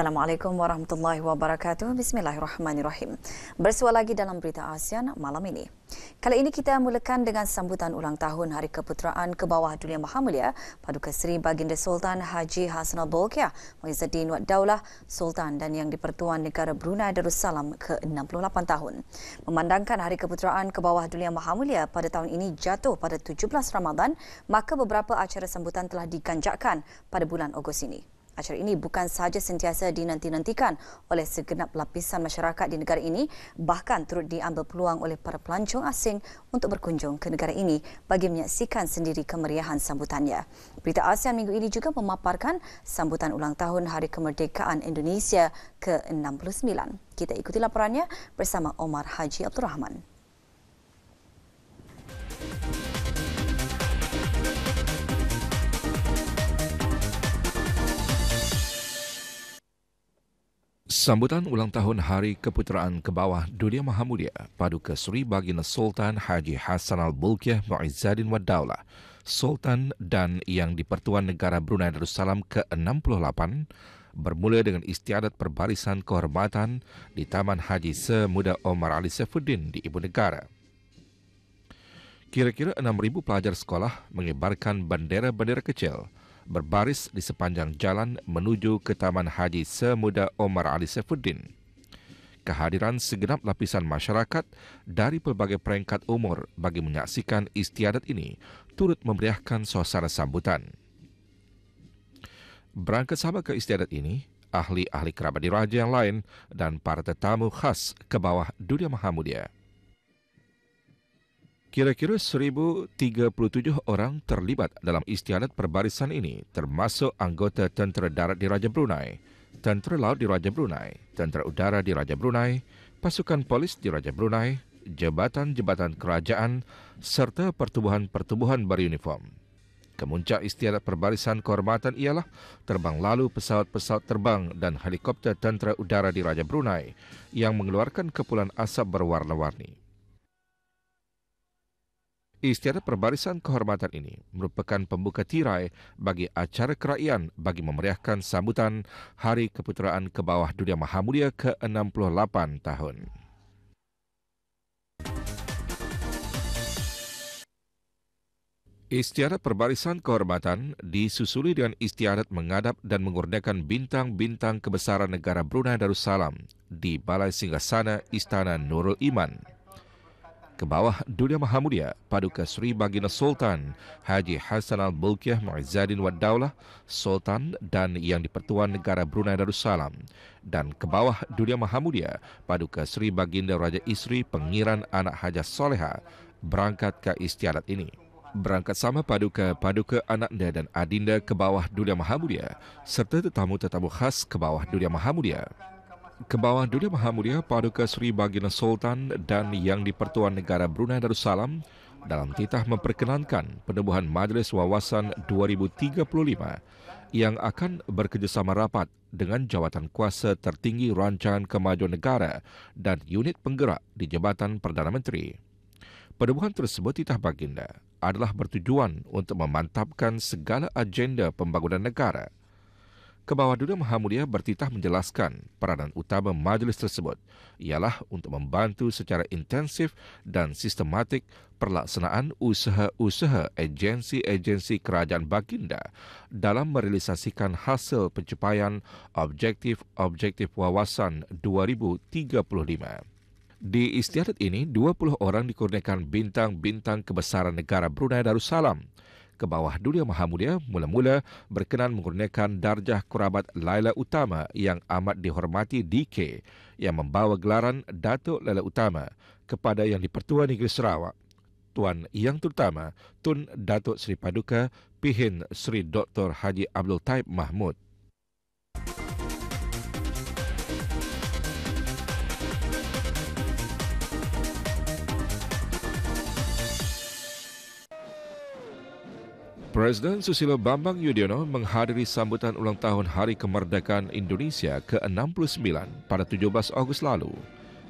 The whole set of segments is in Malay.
Assalamualaikum warahmatullahi wabarakatuh. Bismillahirrahmanirrahim. Bersua lagi dalam berita ASEAN malam ini. Kali ini kita mulakan dengan sambutan ulang tahun Hari Keputeraan ke Bawah Dunia Maha Mulia Paduka Seri Baginda Sultan Haji Hassanal Bolkiah Muizzuddin Wad Daulah Sultan dan Yang di-Pertuan Negara Brunei Darussalam ke-68 tahun. Memandangkan Hari Keputeraan ke Bawah Dunia Maha Mulia pada tahun ini jatuh pada 17 Ramadan, maka beberapa acara sambutan telah diganjakkan pada bulan Ogos ini. Acara ini bukan sahaja sentiasa dinanti-nantikan oleh segenap lapisan masyarakat di negara ini, bahkan turut diambil peluang oleh para pelancong asing untuk berkunjung ke negara ini bagi menyaksikan sendiri kemeriahan sambutannya. Berita ASEAN minggu ini juga memaparkan sambutan ulang tahun Hari Kemerdekaan Indonesia ke-69. Kita ikuti laporannya bersama Omar Haji Abdul Rahman. Sambutan ulang tahun Hari Keputeraan ke Bawah Dunia Maha Mulia Paduka Seri Baginda Sultan Haji Hassanal Bolkiah Muizzuddin Wad Daulah Sultan dan Yang di-Pertuan Negara Brunei Darussalam ke-68 bermula dengan istiadat perbarisan kehormatan di Taman Haji Semuda Omar Ali Saifuddin di Ibu Negara. Kira-kira 6,000 pelajar sekolah mengibarkan bendera-bendera kecil berbaris di sepanjang jalan menuju ke Taman Haji Semuda Omar Ali Saifuddin. Kehadiran segenap lapisan masyarakat dari pelbagai peringkat umur bagi menyaksikan istiadat ini turut memeriahkan suasana sambutan. Berangkat sama ke istiadat ini, ahli-ahli kerabat diraja yang lain dan para tetamu khas ke bawah Dunia Maha Mulia. Kira-kira 1,037 orang terlibat dalam istiadat perbarisan ini, termasuk anggota Tentera Darat Diraja Brunei, Tentera Laut Diraja Brunei, Tentera Udara Diraja Brunei, Pasukan Polis Diraja Brunei, jabatan-jabatan kerajaan serta pertubuhan-pertubuhan beruniform. Kemuncak istiadat perbarisan kehormatan ialah terbang lalu pesawat-pesawat terbang dan helikopter Tentera Udara Diraja Brunei yang mengeluarkan kepulan asap berwarna-warni. Istiadat perbarisan kehormatan ini merupakan pembuka tirai bagi acara kerajaan bagi memeriahkan sambutan Hari Keputeraan ke Bawah Dunia Maha Mulia ke-68 tahun. Istiadat perbarisan kehormatan disusuli dengan istiadat mengadap dan mengurniakan bintang-bintang kebesaran negara Brunei Darussalam di Balai Singgasana Istana Nurul Iman. Ke bawah Dunia Maha Mulia Paduka Seri Baginda Sultan Haji Hassanal Bolkiah Muizzuddin Wad Daulah Sultan dan Yang di-Pertuan Negara Brunei Darussalam dan ke bawah Dunia Maha Mulia Paduka Seri Baginda Raja Isri Pengiran Anak Hajah Soleha berangkat ke istiadat ini. Berangkat sama paduka anaknya dan adinda ke bawah Dunia Maha Mulia serta tetamu-tetamu khas ke bawah Dunia Maha Mulia. Ke bawah Dunia Maha Mulia Paduka Seri Baginda Sultan dan Yang di-Pertuan Negara Brunei Darussalam dalam titah memperkenankan penubuhan Majlis Wawasan 2035 yang akan bekerjasama rapat dengan jawatan kuasa tertinggi Rancangan Kemajuan Negara dan unit penggerak di Jabatan Perdana Menteri. Penubuhan tersebut titah baginda adalah bertujuan untuk memantapkan segala agenda pembangunan negara. Ke bawah Dunia Maha Mulia bertitah menjelaskan peranan utama majlis tersebut ialah untuk membantu secara intensif dan sistematik pelaksanaan usaha-usaha agensi-agensi kerajaan baginda dalam merealisasikan hasil pencapaian objektif wawasan 2035. Di istiadat ini, 20 orang dikurniakan bintang-bintang kebesaran negara Brunei Darussalam. Ke bawah Dunia Maha Mulia mula-mula berkenan mengurniakan darjah kerabat Laila Utama yang amat dihormati DK yang membawa gelaran Datuk Laila Utama kepada Yang di-Pertuan Negeri Sarawak, Tuan Yang Terutama Tun Datuk Seri Paduka Pihin Seri Dr. Haji Abdul Taib Mahmud. Presiden Susilo Bambang Yudhoyono menghadiri sambutan ulang tahun Hari Kemerdekaan Indonesia ke-69 pada 17 Ogos lalu.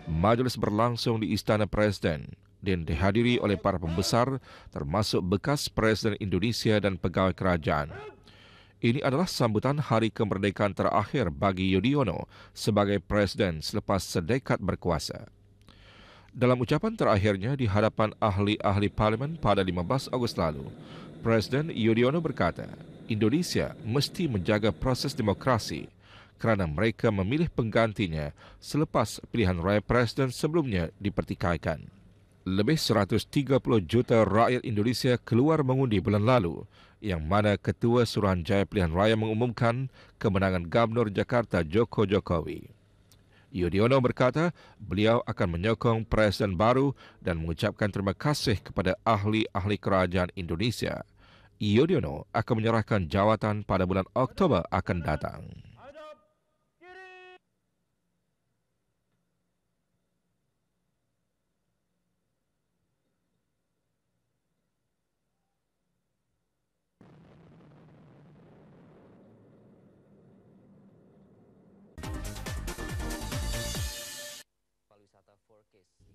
Majlis berlangsung di Istana Presiden dan dihadiri oleh para pembesar termasuk bekas Presiden Indonesia dan pegawai kerajaan. Ini adalah sambutan hari kemerdekaan terakhir bagi Yudhoyono sebagai Presiden selepas sedekad berkuasa. Dalam ucapan terakhirnya di hadapan ahli-ahli parlimen pada 15 Ogos lalu, Presiden Yudhoyono berkata, Indonesia mesti menjaga proses demokrasi kerana mereka memilih penggantinya selepas pilihan raya Presiden sebelumnya dipertikaikan. Lebih 130 juta rakyat Indonesia keluar mengundi bulan lalu, yang mana Ketua Suruhanjaya Pilihan Raya mengumumkan kemenangan Gubernur Jakarta Joko Jokowi. Yudhoyono berkata beliau akan menyokong Presiden baru dan mengucapkan terima kasih kepada ahli-ahli kerajaan Indonesia. Yudhoyono akan menyerahkan jawatan pada bulan Oktober akan datang.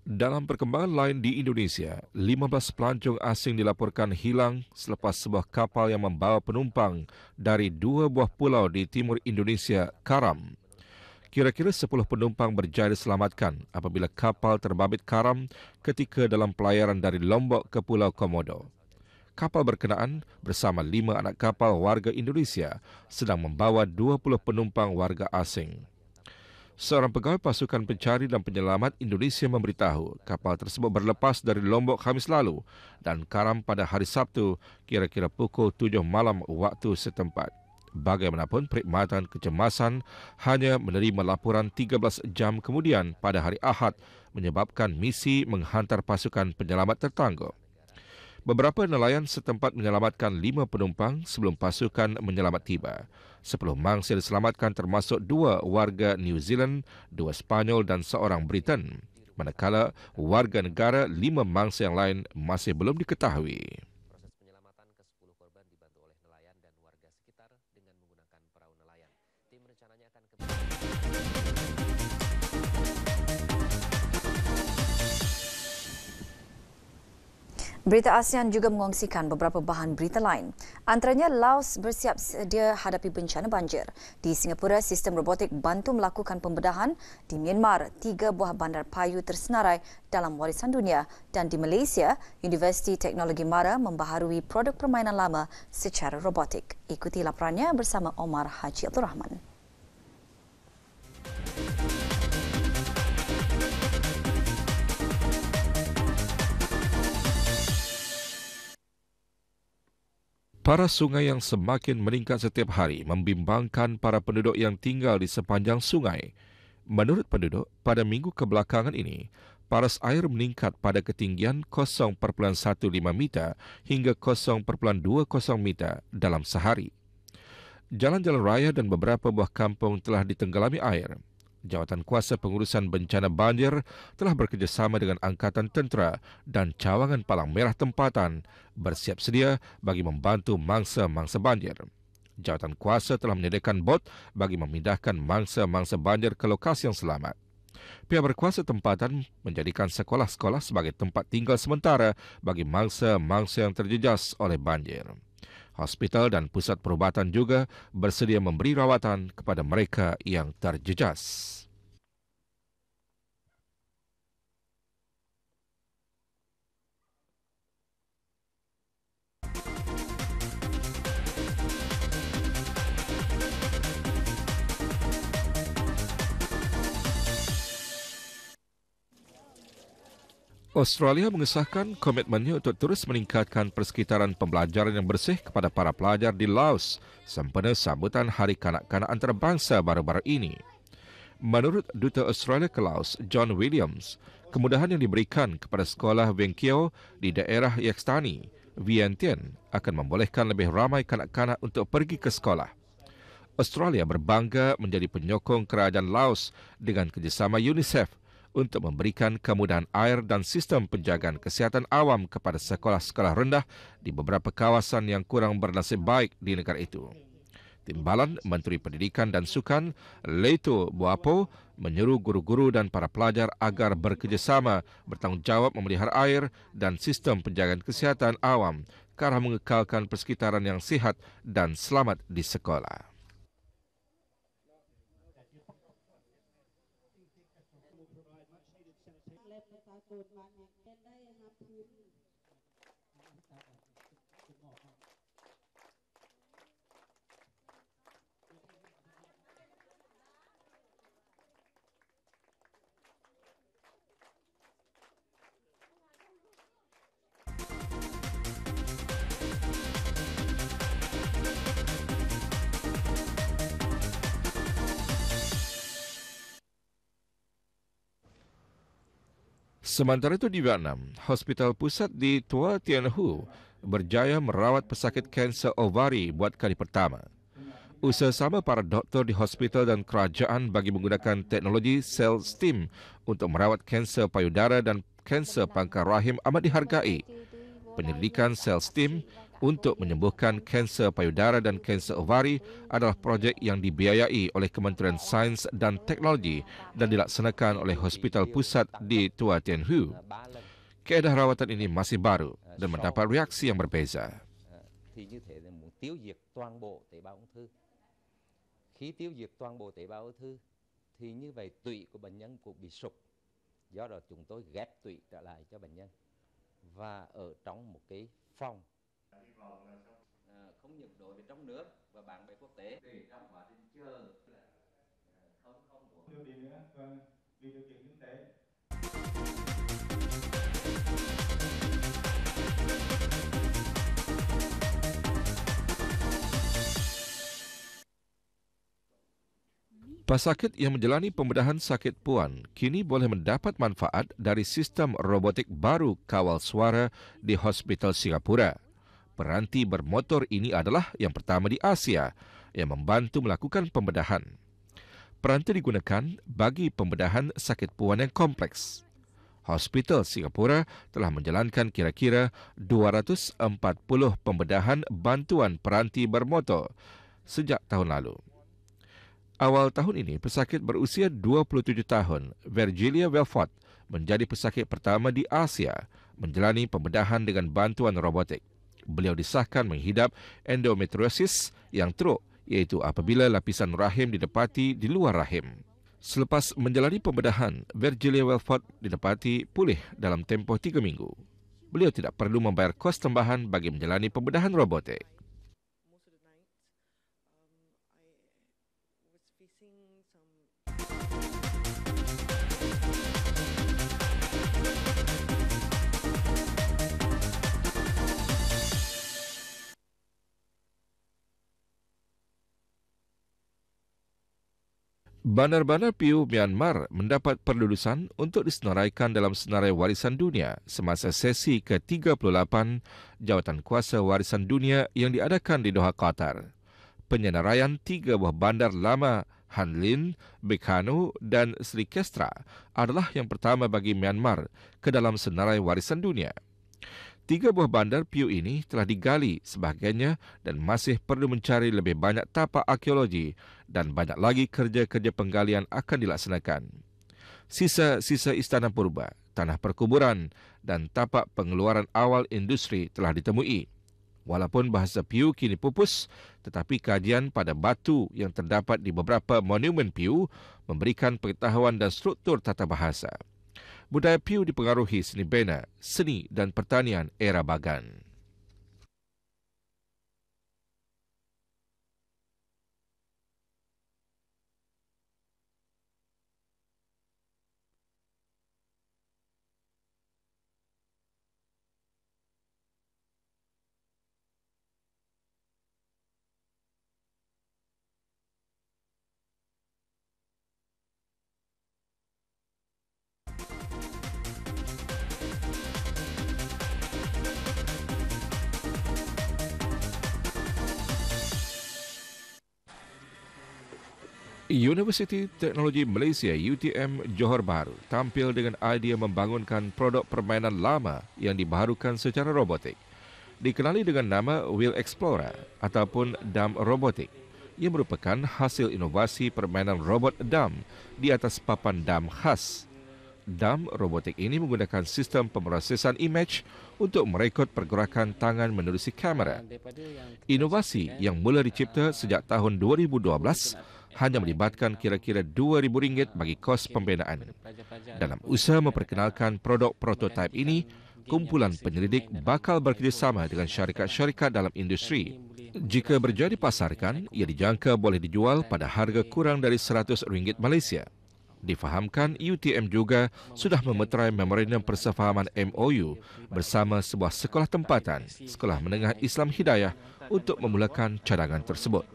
Dalam perkembangan lain di Indonesia, 15 pelancong asing dilaporkan hilang selepas sebuah kapal yang membawa penumpang dari 2 buah pulau di timur Indonesia karam. Kira-kira 10 penumpang berjaya diselamatkan apabila kapal terbabit karam ketika dalam pelayaran dari Lombok ke Pulau Komodo. Kapal berkenaan bersama 5 anak kapal warga Indonesia sedang membawa 20 penumpang warga asing. Seorang pegawai pasukan pencari dan penyelamat Indonesia memberitahu kapal tersebut berlepas dari Lombok Khamis lalu dan karam pada hari Sabtu kira-kira pukul 7 malam waktu setempat. Bagaimanapun, perkhidmatan kecemasan hanya menerima laporan 13 jam kemudian pada hari Ahad menyebabkan misi menghantar pasukan penyelamat tertangguh. Beberapa nelayan setempat menyelamatkan 5 penumpang sebelum pasukan menyelamat tiba. 10 mangsa diselamatkan termasuk 2 warga New Zealand, 2 Spanyol dan seorang Britain. Manakala warga negara 5 mangsa yang lain masih belum diketahui. Proses penyelamatan ke-10 korban dibantu oleh nelayan dan warga sekitar dengan menggunakan perahu nelayan. Tim rencananya akan Berita ASEAN juga mengongsikan beberapa bahan berita lain. Antaranya, Laos bersiap sedia hadapi bencana banjir. Di Singapura, sistem robotik bantu melakukan pembedahan. Di Myanmar, 3 buah bandar payu tersenarai dalam warisan dunia. Dan di Malaysia, Universiti Teknologi Mara membaharui produk permainan lama secara robotik. Ikuti laporannya bersama Omar Haji Abdul Rahman. Para sungai yang semakin meningkat setiap hari membimbangkan para penduduk yang tinggal di sepanjang sungai. Menurut penduduk, pada minggu kebelakangan ini, paras air meningkat pada ketinggian 0.15 meter hingga 0.20 meter dalam sehari. Jalan-jalan raya dan beberapa buah kampung telah ditenggelami air. Jawatan Kuasa Pengurusan Bencana Banjir telah bekerjasama dengan Angkatan Tentera dan Cawangan Palang Merah Tempatan bersiap sedia bagi membantu mangsa-mangsa banjir. Jawatan Kuasa telah menyediakan bot bagi memindahkan mangsa-mangsa banjir ke lokasi yang selamat. Pihak berkuasa tempatan menjadikan sekolah-sekolah sebagai tempat tinggal sementara bagi mangsa-mangsa yang terjejas oleh banjir. Hospital dan pusat perubatan juga bersedia memberi rawatan kepada mereka yang terjejas. Australia mengesahkan komitmennya untuk terus meningkatkan persekitaran pembelajaran yang bersih kepada para pelajar di Laos sempena sambutan Hari Kanak-kanak Antarabangsa baru-baru ini. Menurut Duta Australia ke Laos, John Williams, kemudahan yang diberikan kepada sekolah Weng Kio di daerah Yaxtani, Vientiane akan membolehkan lebih ramai kanak-kanak untuk pergi ke sekolah. Australia berbangga menjadi penyokong kerajaan Laos dengan kerjasama UNICEF untuk memberikan kemudahan air dan sistem penjagaan kesihatan awam kepada sekolah-sekolah rendah di beberapa kawasan yang kurang bernasib baik di negara itu. Timbalan Menteri Pendidikan dan Sukan, Leto Boapo, menyeru guru-guru dan para pelajar agar bekerjasama bertanggungjawab memelihara air dan sistem penjagaan kesihatan awam ke arah mengekalkan persekitaran yang sihat dan selamat di sekolah. Sementara itu di Vietnam, hospital pusat di Tua Tien Hu berjaya merawat pesakit kanser ovari buat kali pertama. Usaha sama para doktor di hospital dan kerajaan bagi menggunakan teknologi sel stem untuk merawat kanser payudara dan kanser pangkal rahim amat dihargai. Penyelidikan sel stem untuk menyembuhkan kanser payudara dan kanser ovari adalah projek yang dibiayai oleh Kementerian Sains dan Teknologi dan dilaksanakan oleh Hospital Pusat di Tua Tien Hu. Keadaan rawatan ini masih baru dan mendapat reaksi yang berbeza. Khi tiêu diệt toàn bộ tế bào ung thư thì như vậy tụy của bệnh nhân cũng bị sụp. Do đó chúng tôi ghép tụy trở lại cho bệnh nhân và ở trong một cái phòng không những đối với trong nước và bạn bè quốc tế để trong quá trình chờ không điều gì nữa vì điều kiện kinh tế. Pesakit yang menjalani pembedahan sakit puan kini boleh mendapat manfaat dari sistem robotik baru kawal suara di Hospital Singapura. Peranti bermotor ini adalah yang pertama di Asia yang membantu melakukan pembedahan. Peranti digunakan bagi pembedahan sakit puan yang kompleks. Hospital Singapura telah menjalankan kira-kira 240 pembedahan bantuan peranti bermotor sejak tahun lalu. Awal tahun ini, pesakit berusia 27 tahun, Virgilia Welford, menjadi pesakit pertama di Asia menjalani pembedahan dengan bantuan robotik. Beliau disahkan menghidap endometriosis yang teruk, iaitu apabila lapisan rahim didapati di luar rahim. Selepas menjalani pembedahan, Virgilia Welford didapati pulih dalam tempoh 3 minggu. Beliau tidak perlu membayar kos tambahan bagi menjalani pembedahan robotik. Bandar-bandar PIU Myanmar mendapat perlulusan untuk disenaraikan dalam senarai warisan dunia semasa sesi ke-38 Jawatan Kuasa Warisan Dunia yang diadakan di Doha, Qatar. Penyenaraian 3 buah bandar lama Han Lin, Bengkano dan Sri Kestra adalah yang pertama bagi Myanmar ke dalam senarai warisan dunia. 3 buah bandar PIU ini telah digali sebahagiannya dan masih perlu mencari lebih banyak tapak arkeologi dan banyak lagi kerja-kerja penggalian akan dilaksanakan. Sisa-sisa istana purba, tanah perkuburan dan tapak pengeluaran awal industri telah ditemui. Walaupun bahasa PIU kini pupus, tetapi kajian pada batu yang terdapat di beberapa monumen PIU memberikan pengetahuan dan struktur tata bahasa. Budaya PIU dipengaruhi seni bena, seni dan pertanian era Bagan. Universiti Teknologi Malaysia UTM Johor Bahru tampil dengan idea membangunkan produk permainan lama yang dibaharukan secara robotik. Dikenali dengan nama Wheel Explorer ataupun dam robotik. Ia merupakan hasil inovasi permainan robot dam di atas papan dam khas. Dam robotik ini menggunakan sistem pemrosesan imej untuk merekod pergerakan tangan menerusi kamera. Inovasi yang mula dicipta sejak tahun 2012 hanya melibatkan kira-kira RM2,000 bagi kos pembinaan. Dalam usaha memperkenalkan produk prototipe ini, kumpulan penyelidik bakal bekerjasama dengan syarikat-syarikat dalam industri. Jika berjaya dipasarkan, ia dijangka boleh dijual pada harga kurang dari RM100 Malaysia. Difahamkan, UTM juga sudah memeterai memorandum persefahaman MOU bersama sebuah sekolah tempatan, Sekolah Menengah Islam Hidayah, untuk memulakan cadangan tersebut.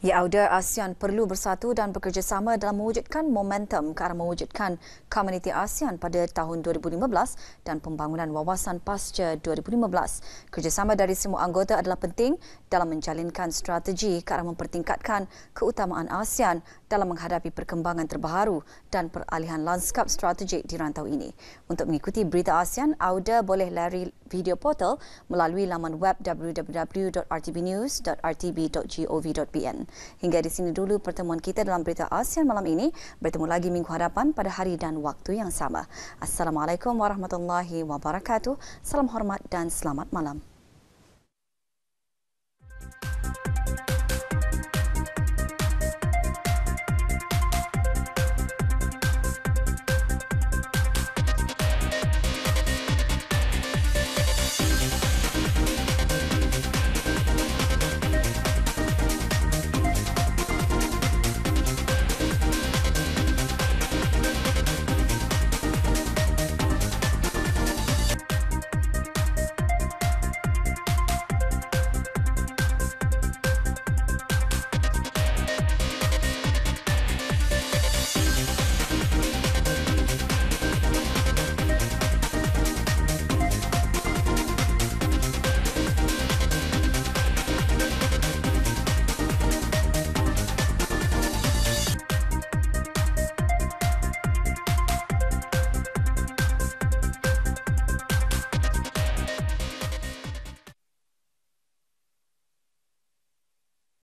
Ya, Auda ASEAN perlu bersatu dan bekerjasama dalam mewujudkan momentum ke arah mewujudkan komuniti ASEAN pada tahun 2015 dan pembangunan wawasan pasca 2015. Kerjasama dari semua anggota adalah penting dalam menjalinkan strategi ke arah mempertingkatkan keutamaan ASEAN dalam menghadapi perkembangan terbaru dan peralihan lanskap strategik di rantau ini. Untuk mengikuti berita ASEAN, Auda boleh lari video portal melalui laman web www.rtbnews.rtb.gov.pn. Hingga di sini dulu pertemuan kita dalam berita ASEAN malam ini. Bertemu lagi minggu hadapan pada hari dan waktu yang sama. Assalamualaikum warahmatullahi wabarakatuh. Salam hormat dan selamat malam.